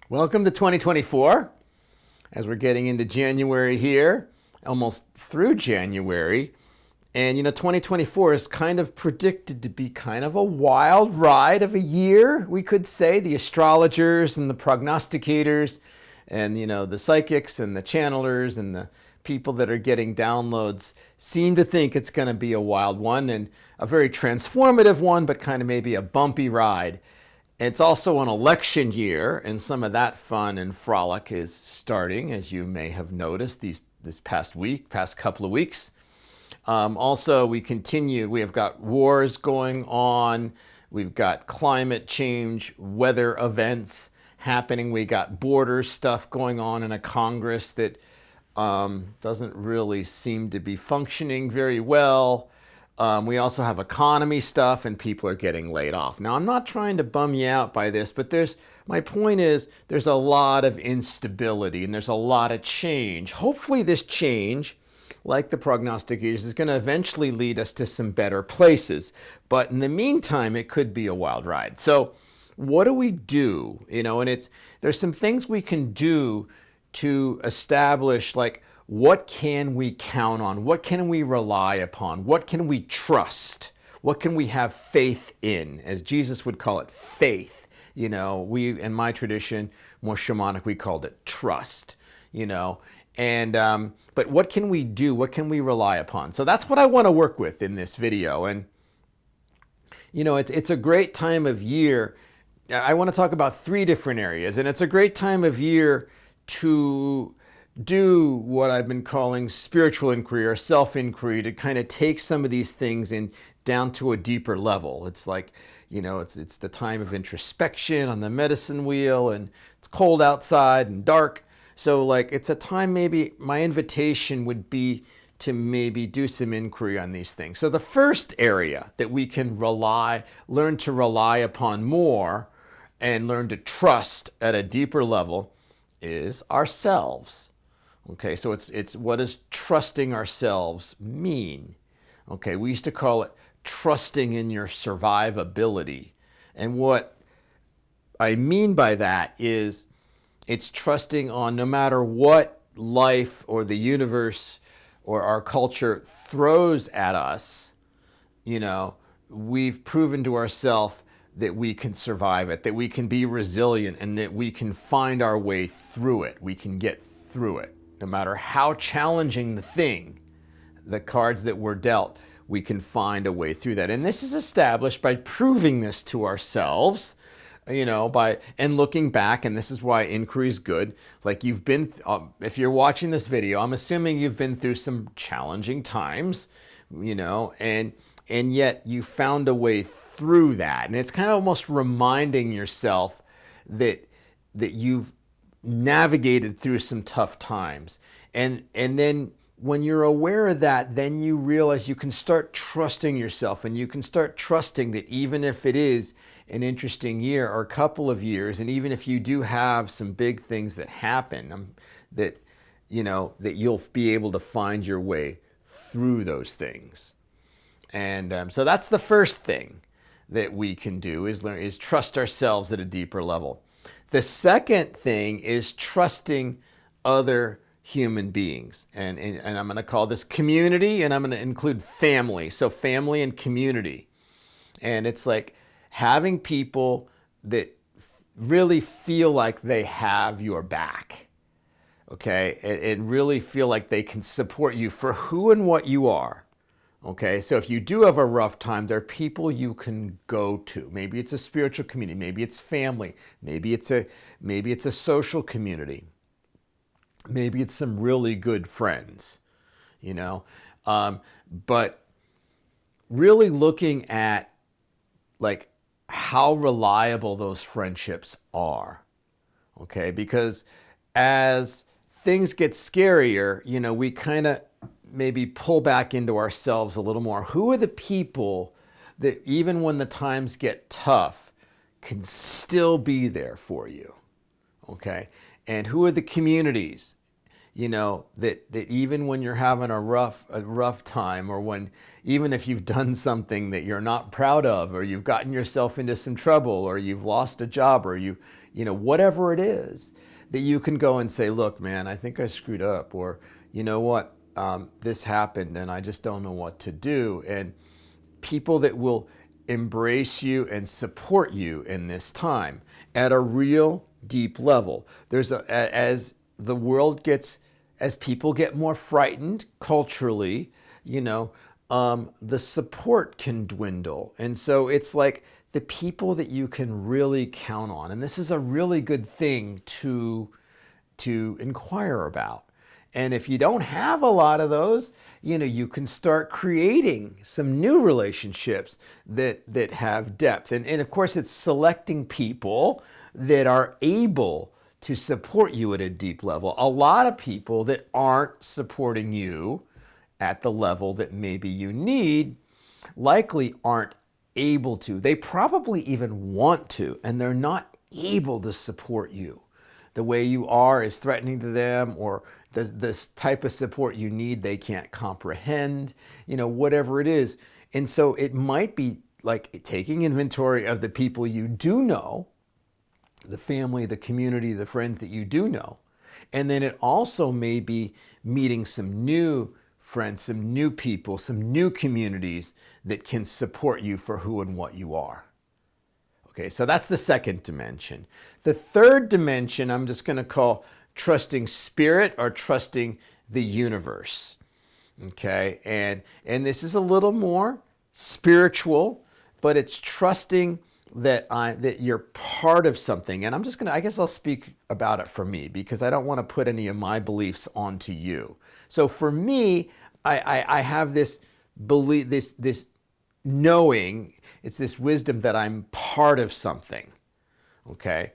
Welcome to 2024. As we're getting into January here, almost through January. And 2024 is kind of predicted to be kind of a wild ride of a year, we could say. The astrologers and the prognosticators and, the psychics and the channelers and the people that are getting downloads seem to think it's going to be a wild one and a very transformative one, but kind of maybe a bumpy ride. It's also an election year, and some of that fun and frolic is starting, as you may have noticed this past couple of weeks. Also, we have got wars going on. We've got climate change, weather events happening. We got border stuff going on in a Congress that doesn't really seem to be functioning very well. We also have economy stuff and people are getting laid off. Now, I'm not trying to bum you out by this, but my point is there's a lot of instability and there's a lot of change. Hopefully this change, like the prognosticators, is going to eventually lead us to some better places. But in the meantime, it could be a wild ride. So what do we do? And there's some things we can do to establish, like, what can we count on? What can we rely upon? What can we trust? What can we have faith in? As Jesus would call it, faith. In my tradition, more shamanic, we called it trust. And but what can we do? What can we rely upon? So that's what I want to work with in this video. And it's a great time of year. I want to talk about 3 different areas, and it's a great time of year to do what I've been calling spiritual inquiry or self-inquiry, to kind of take some of these things down to a deeper level. It's like, it's the time of introspection on the medicine wheel, and it's cold outside and dark. So it's a time, maybe my invitation would be to maybe do some inquiry on these things. So the first area that we can learn to rely upon more and learn to trust at a deeper level is ourselves. Okay, so it's what does trusting ourselves mean? Okay, we used to call it trusting in your survivability. And what I mean by that is it's trusting on no matter what life or the universe or our culture throws at us, we've proven to ourselves that we can survive it, that we can be resilient, and that we can find our way through it. We can get through it. No matter how challenging the cards that were dealt, we can find a way through that. And this is established by proving this to ourselves, and looking back. And this is why inquiry is good. Like if you're watching this video, I'm assuming you've been through some challenging times, and yet you found a way through that. And it's kind of almost reminding yourself that you've navigated through some tough times. And then when you're aware of that, then you realize you can start trusting yourself, and you can start trusting that even if it is an interesting year or a couple of years, and even if you do have some big things that happen, that you'll be able to find your way through those things. And so that's the first thing that we can do is trust ourselves at a deeper level. The second thing is trusting other human beings. And I'm going to call this community, and I'm going to include family. So family and community. And it's like having people that really feel like they have your back. Okay? And really feel like they can support you for who and what you are. Okay, so if you do have a rough time, there are people you can go to. Maybe it's a spiritual community, maybe it's family, maybe it's a social community, maybe it's some really good friends, But really looking at like how reliable those friendships are. Okay, because as things get scarier, we kind of maybe pull back into ourselves a little more. Who are the people that even when the times get tough can still be there for you? Okay, and who are the communities, that even when you're having a rough time, or even if you've done something that you're not proud of, or you've gotten yourself into some trouble, or you've lost a job, or whatever it is, that you can go and say, look, man, I think I screwed up, or you know what, this happened and I just don't know what to do. And people that will embrace you and support you in this time at a real deep level. As people get more frightened culturally, the support can dwindle. And so it's like the people that you can really count on. And this is a really good thing to inquire about. And if you don't have a lot of those, you can start creating some new relationships that have depth. And of course, it's selecting people that are able to support you at a deep level. A lot of people that aren't supporting you at the level that maybe you need likely aren't able to. They probably even want to, and they're not able to support you. The way you are is threatening to them, or this type of support you need, they can't comprehend, whatever it is. And so it might be like taking inventory of the people you do know, the family, the community, the friends that you do know. And then it also may be meeting some new friends, some new people, some new communities that can support you for who and what you are. Okay, so that's the second dimension. The third dimension I'm just going to call trusting spirit or trusting the universe. Okay, and this is a little more spiritual, but it's trusting that you're part of something. And I guess I'll speak about it for me, because I don't want to put any of my beliefs onto you. So for me, I have this belief, this knowing, it's this wisdom that I'm part of something. Okay.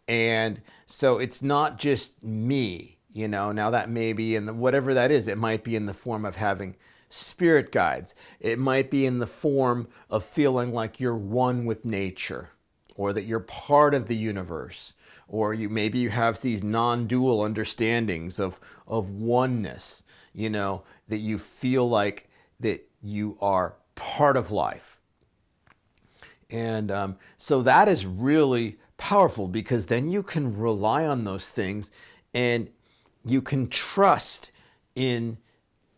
And so it's not just me, now that may be whatever that is, it might be in the form of having spirit guides. It might be in the form of feeling like you're one with nature, or that you're part of the universe, or maybe you have these non-dual understandings of oneness, that you feel like that you are part of life. And so that is really powerful, because then you can rely on those things and you can trust in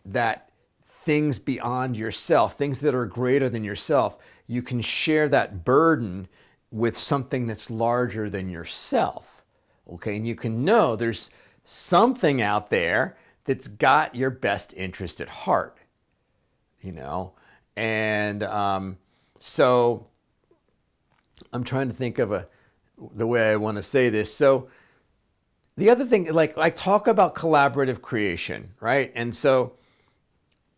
that things beyond yourself, things that are greater than yourself. You can share that burden with something that's larger than yourself. Okay, and you can know there's something out there that's got your best interest at heart, and so I'm trying to think of the way I want to say this. So the other thing, like I talk about collaborative creation, right? And so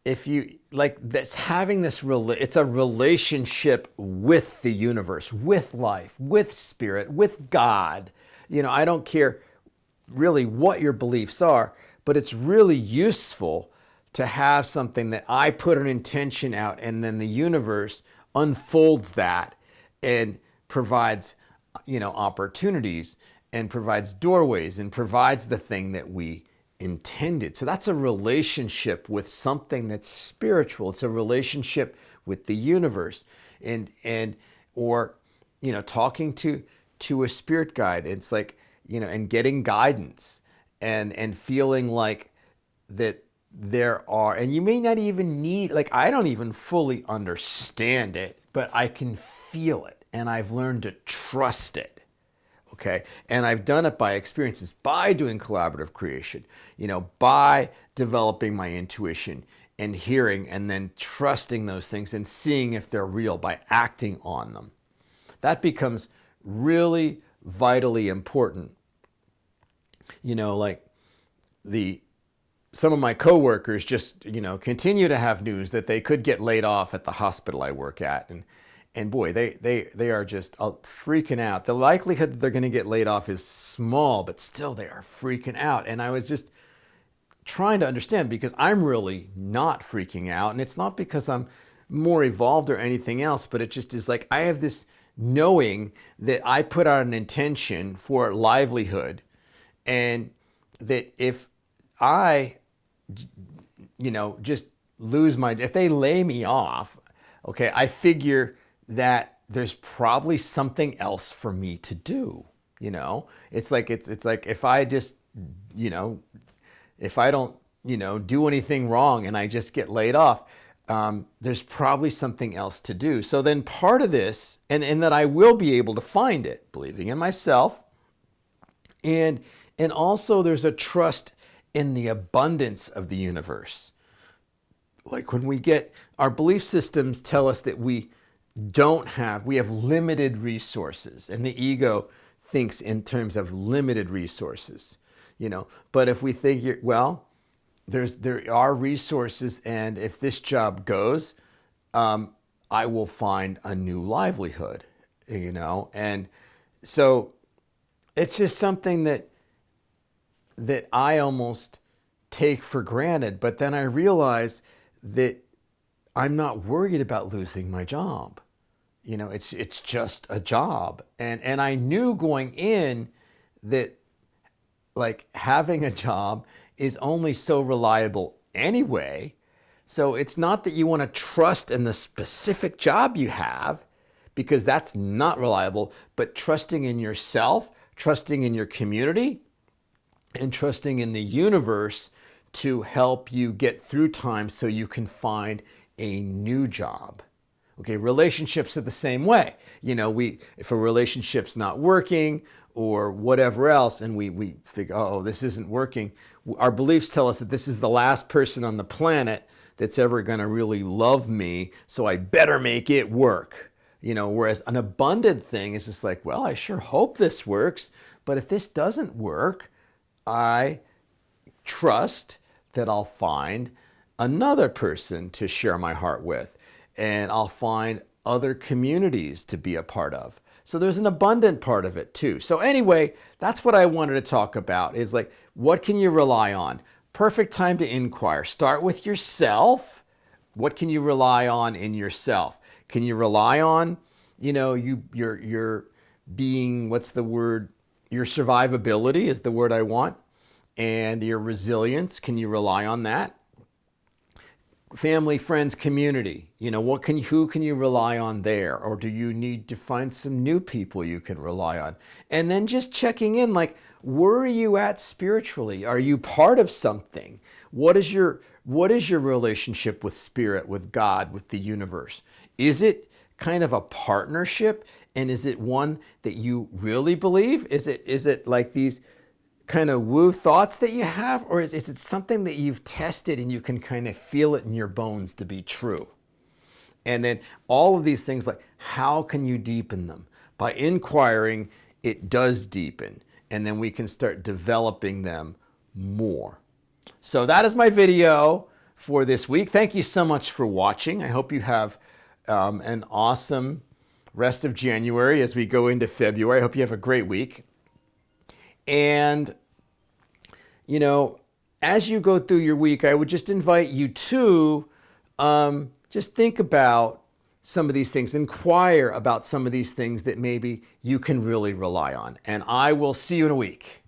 if you like this, having this, it's a relationship with the universe, with life, with spirit, with God. I don't care really what your beliefs are, but it's really useful to have something that I put an intention out, and then the universe unfolds that and provides, opportunities, and provides doorways, and provides the thing that we intended. So that's a relationship with something that's spiritual. It's a relationship with the universe, or talking to a spirit guide. It's like, and getting guidance, and feeling like that there are, and you may not even need, like, I don't even fully understand it, but I can feel it, and I've learned to trust it. Okay, and I've done it by experiences, by doing collaborative creation, by developing my intuition and hearing, and then trusting those things and seeing if they're real by acting on them. That becomes really vitally important. Like some of my coworkers just, continue to have news that they could get laid off at the hospital I work at. And boy, they are just freaking out. The likelihood that they're going to get laid off is small, but still they are freaking out. And I was just trying to understand, because I'm really not freaking out. And it's not because I'm more evolved or anything else, but it just is like I have this knowing that I put out an intention for livelihood, and that if I, just lose if they lay me off, okay, I figure that there's probably something else for me to do. It's like if I just, if I don't, do anything wrong and I just get laid off, there's probably something else to do. So then part of this, and that I will be able to find it, believing in myself, and also there's a trust in the abundance of the universe. Like when we get, our belief systems tell us that we have limited resources, and the ego thinks in terms of limited resources, but if we think, well, there are resources, and if this job goes, I will find a new livelihood, and so it's just something that I almost take for granted. But then I realize that I'm not worried about losing my job. It's just a job. And I knew going in that, like, having a job is only so reliable anyway. So it's not that you want to trust in the specific job you have, because that's not reliable, but trusting in yourself, trusting in your community, and trusting in the universe to help you get through time so you can find a new job. Okay, relationships are the same way. If a relationship's not working or whatever else, and we figure, oh, this isn't working, our beliefs tell us that this is the last person on the planet that's ever going to really love me, so I better make it work. Whereas an abundant thing is just like, well, I sure hope this works, but if this doesn't work, I trust that I'll find another person to share my heart with, and I'll find other communities to be a part of. So there's an abundant part of it too. So anyway, that's what I wanted to talk about, is like, what can you rely on? Perfect time to inquire. Start with yourself. What can you rely on in yourself? Can you rely on, your being, what's the word? Your survivability is the word I want. And your resilience, can you rely on that? Family, friends, community, who can you rely on there? Or do you need to find some new people you can rely on? And then just checking in, like, where are you at spiritually? Are you part of something? What is your relationship with spirit, with God, with the universe? Is it kind of a partnership? And is it one that you really believe? Is it like these kind of woo thoughts that you have, or is it something that you've tested and you can kind of feel it in your bones to be true? And then all of these things, like, how can you deepen them? By inquiring, it does deepen, and then we can start developing them more. So that is my video for this week. Thank you so much for watching. I hope you have an awesome rest of January as we go into February. I hope you have a great week. And, as you go through your week, I would just invite you to just think about some of these things, inquire about some of these things that maybe you can really rely on. And I will see you in a week.